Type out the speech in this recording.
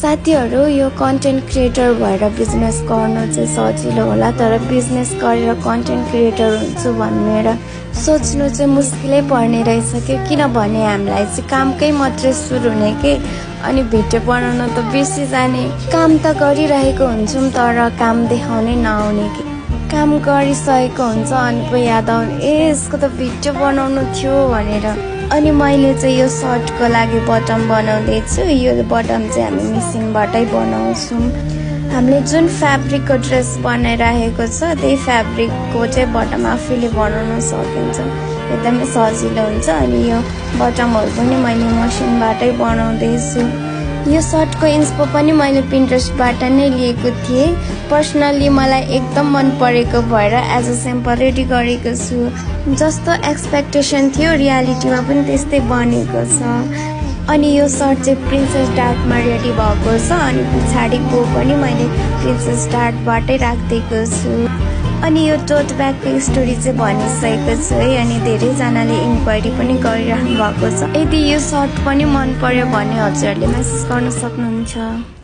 साथीहरु यो content creator भएर बिजनेस गर्नु चाहिँ सजिलो होला तर बिजनेस गरेर कन्टेन्ट क्रिएटर हुन्छु भनेर सोच्नु चाहिँ मुस्किलै पर्ने रहेछ के किनभने हामीलाई चाहिँ कामकै मात्रै सुरु हुने के अनि भिडियो बनाउन त बेसी जाने काम त गरिरहेको हुन्छौं तर काम देखाउनै नआउने के काम गरिसकेको हुन्छ अनि पो याद आउने ए यसको त भिडियो बनाउनु थियो भनेर अनि मैले चाहिँ यो सर्टको लागि बटम बनाउँदै छु यो बटम चाहिँ हामी मेसिनबाटै बनाउँछौं हामीले जुन फ्याब्रिकको ड्रेस बनाइरहेको छ त्यही फ्याब्रिकको चाहिँ बटम आफैले बनाउन सकिन्छ एकदमै सजिलो हुन्छ अनि यो बटमहरु पनि मैले मसिनबाटै बनाउँदै छु यो सर्टको इन्स्पो पनि मैले पिन्ट्रेस्टबाट नै लिएको थिएँ पर्सनली मलाई एकदम मन परेको भएर एज अ स्याम्पल रेडी गरेको छु जस्तो एक्सपेक्टेसन थियो रियालिटीमा पनि त्यस्तै बनेको छ अनि यो सर्ट चाहिँ प्रिन्सेस डार्टमा रेडी भएको छ अनि पछाडीको पनि मैले प्रिन्सेस डार्टबाटै राखिदिएको छु अनि यो टोट ब्यागको स्टोरी चाहिँ भनिसकेको छु है अनि धेरै जनाले इन्क्वायरी पनि गरिराख्नु भएको छ यदि यो सर्ट पनि मन पर्यो भने हजुरहरूले मेसेज गर्न सक्नुहुन्छ